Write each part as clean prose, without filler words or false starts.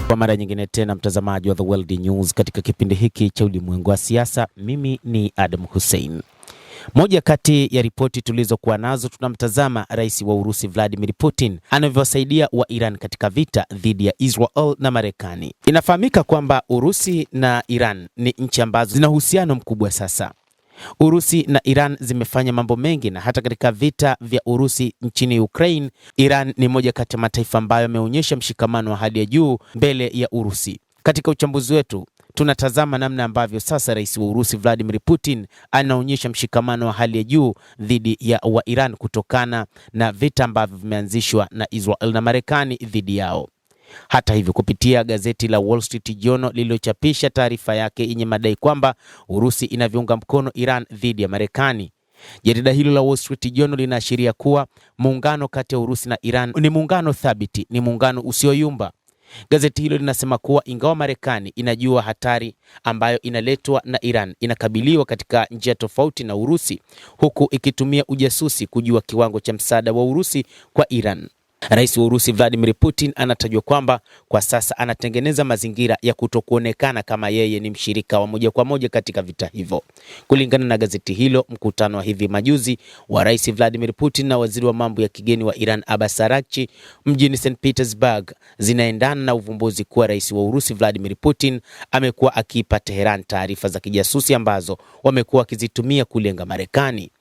Kwa mara nyingine tena mtazamaji wa The World News katika kipindi hiki cha ulimwengu wa siasa, mimi ni Adam Hussein. Moja kati ya ripoti tulizokuwa nazo, tunamtazama rais wa Urusi Vladimir Putin anavyowasaidia wa Iran katika vita dhidi ya Israel na Marekani. Inafahamika kwamba Urusi na Iran ni nchi ambazo zina uhusiano mkubwa sasa. Urusi na Iran zimefanya mambo mengi, na hata katika vita vya Urusi nchini Ukraine, Iran ni moja kati ya mataifa ambayo yameonyesha mshikamano wa hali ya juu mbele ya Urusi. Katika uchambuzi wetu tunatazama namna ambavyo sasa rais wa Urusi Vladimir Putin anaonyesha mshikamano wa hali ya juu dhidi ya wa Iran kutokana na vita ambavyo vimeanzishwa na Israel na Marekani dhidi yao. Hata hivyo, kupitia gazeti la Wall Street Journal lililochapisha taarifa yake yenye madai kwamba Urusi inaviunga mkono Iran dhidi ya Marekani, jarida hilo la Wall Street Journal linaashiria kuwa muungano kati ya Urusi na Iran ni muungano thabiti, ni muungano usioyumba. Gazeti hilo linasema kuwa ingawa Marekani inajua hatari ambayo inaletwa na Iran, inakabiliwa katika njia tofauti na Urusi, huku ikitumia ujasusi kujua kiwango cha msaada wa Urusi kwa Iran. Rais wa Urusi Vladimir Putin anatajwa kwamba kwa sasa anatengeneza mazingira ya kutokuonekana kama yeye ni mshirika wa moja kwa moja katika vita hivyo. Kulingana na gazeti hilo, mkutano wa hivi majuzi wa Rais Vladimir Putin na waziri wa mambo ya kigeni wa Iran Abbas Araghchi mjini St. Petersburg zinaendana na uvumbuzi kuwa rais wa Urusi Vladimir Putin amekuwa akiipa Tehran taarifa za kijasusi ambazo wamekuwa wakizitumia kulenga Marekani.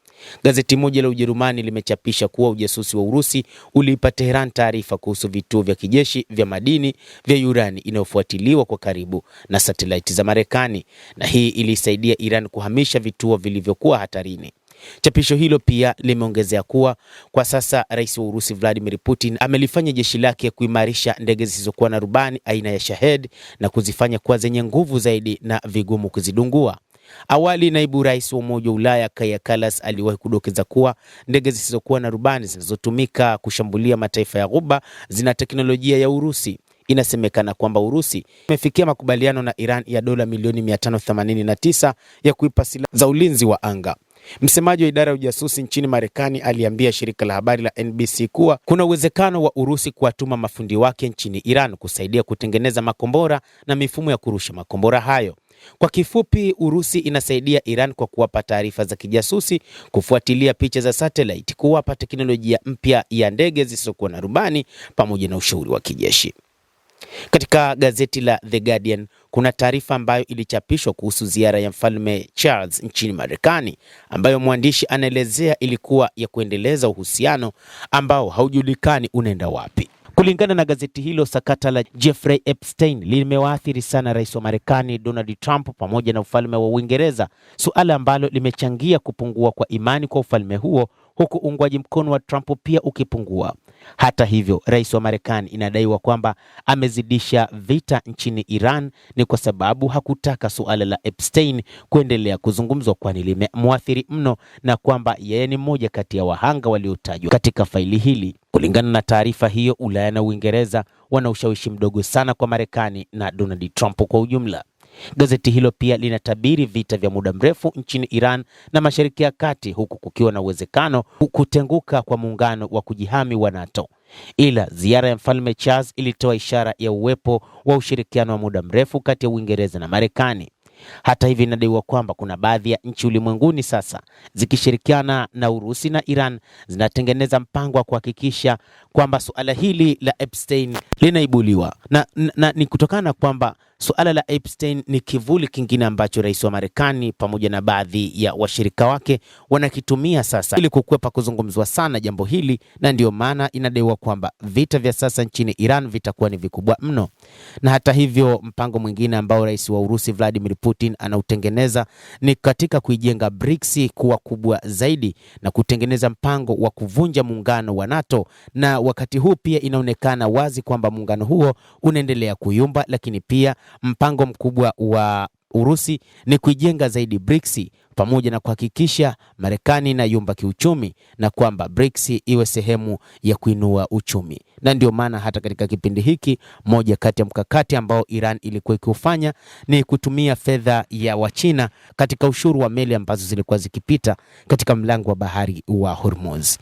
Gazeti moja la Ujerumani limechapisha kuwa ujasusi wa Urusi uliipa Tehran taarifa kuhusu vituo vya kijeshi vya madini vya urani inayofuatiliwa kwa karibu na satellite za Marekani, na hii ilisaidia Iran kuhamisha vituo vilivyokuwa hatarini. Chapisho hilo pia limeongezea kuwa kwa sasa rais wa Urusi Vladimir Putin amelifanya jeshi lake kuimarisha ndege zisizokuwa na rubani aina ya Shahed na kuzifanya kuwa zenye nguvu zaidi na vigumu kuzidungua. Awali naibu rais wa Umoja wa Ulaya Kaja Kallas aliwahi kudokeza kuwa ndege zisizokuwa na rubani zinazotumika kushambulia mataifa ya Ghuba zina teknolojia ya Urusi. Inasemekana kwamba Urusi imefikia makubaliano na Iran ya dola milioni 589 ya kuipa silaha za ulinzi wa anga. Msemaji wa idara ya ujasusi nchini Marekani aliambia shirika la habari la NBC kuwa kuna uwezekano wa Urusi kuwatuma mafundi wake nchini Iran kusaidia kutengeneza makombora na mifumo ya kurusha makombora hayo. Kwa kifupi, Urusi inasaidia Iran kwa kuwapa taarifa za kijasusi, kufuatilia picha za satellite, kuwapa teknolojia mpya ya ndege zisizokuwa na rubani pamoja na ushauri wa kijeshi. Katika gazeti la The Guardian kuna taarifa ambayo ilichapishwa kuhusu ziara ya Mfalme Charles nchini Marekani, ambayo mwandishi anaelezea ilikuwa ya kuendeleza uhusiano ambao haujulikani unaenda wapi. Kulingana na gazeti hilo, sakata la Jeffrey Epstein limewaathiri sana rais wa Marekani Donald Trump pamoja na ufalme wa Uingereza, suala ambalo limechangia kupungua kwa imani kwa ufalme huo, huku uungwaji mkono wa Trump pia ukipungua. Hata hivyo, rais wa Marekani inadaiwa kwamba amezidisha vita nchini Iran ni kwa sababu hakutaka suala la Epstein kuendelea kuzungumzwa, kwani limemwathiri mno na kwamba yeye ni mmoja kati ya wahanga waliotajwa katika faili hili. Kulingana na taarifa hiyo, Ulaya na Uingereza wana ushawishi mdogo sana kwa Marekani na Donald Trump kwa ujumla. Gazeti hilo pia linatabiri vita vya muda mrefu nchini Iran na Mashariki ya Kati, huku kukiwa na uwezekano kutenguka kwa muungano wa kujihami wa NATO. Ila ziara ya Mfalme Charles ilitoa ishara ya uwepo wa ushirikiano wa muda mrefu kati ya Uingereza na Marekani. Hata hivi inadaiwa kwamba kuna baadhi ya nchi ulimwenguni sasa zikishirikiana na Urusi na Iran zinatengeneza mpango wa kuhakikisha kwamba suala hili la Epstein linaibuliwa. Na ni kutokana kwamba suala la Epstein ni kivuli kingine ambacho rais wa Marekani pamoja na baadhi ya washirika wake wanakitumia sasa ili kukwepa kuzungumzwa sana jambo hili, na ndio maana inadaiwa kwamba vita vya sasa nchini Iran vitakuwa ni vikubwa mno. Na hata hivyo, mpango mwingine ambao rais wa Urusi Vladimir Putin anautengeneza ni katika kuijenga BRICS kuwa kubwa zaidi na kutengeneza mpango wa kuvunja muungano wa NATO, na wakati huu pia inaonekana wazi kwamba muungano huo unaendelea kuyumba, lakini pia mpango mkubwa wa Urusi ni kuijenga zaidi BRICS pamoja na kuhakikisha Marekani na yumba kiuchumi na kwamba BRICS iwe sehemu ya kuinua uchumi. Na ndio maana hata katika kipindi hiki moja kati ya mkakati ambao Iran ilikuwa ikiufanya ni kutumia fedha ya Wachina katika ushuru wa meli ambazo zilikuwa zikipita katika mlango wa bahari wa Hormuz.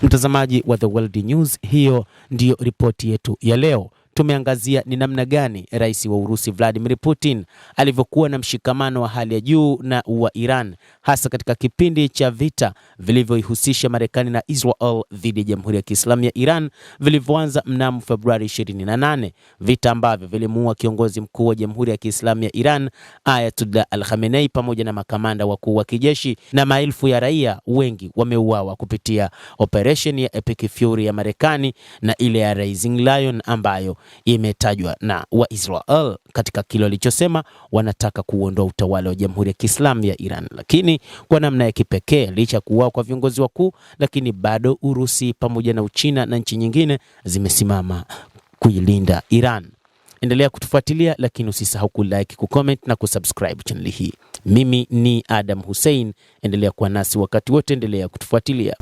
Mtazamaji wa The World News, hiyo ndiyo ripoti yetu ya leo. tumeangazia ni namna gani rais wa Urusi Vladimir Putin alivyokuwa na mshikamano wa hali ya juu na wa Iran, hasa katika kipindi cha vita vilivyoihusisha Marekani na Israel dhidi ya Jamhuri ya Kiislamu ya Iran vilivyoanza mnamo Februari 28, vita ambavyo vilimuua kiongozi mkuu wa Jamhuri ya Kiislamu ya Iran Ayatollah Al-Khamenei pamoja na makamanda wakuu wa kijeshi, na maelfu ya raia wengi wameuawa kupitia operation ya Epic Fury ya Marekani na ile ya Rising Lion ambayo imetajwa na wa Israel katika kile walichosema wanataka kuondoa utawala wa Jamhuri ya Kiislamu ya Iran. Lakini kwa namna ya kipekee, licha kuuawa kwa viongozi wakuu, lakini bado Urusi pamoja na Uchina na nchi nyingine zimesimama kuilinda Iran. Endelea kutufuatilia, lakini usisahau kulike, kucomment na kusubscribe channel hii. Mimi ni Adam Hussein, endelea kuwa nasi wakati wote, endelea kutufuatilia.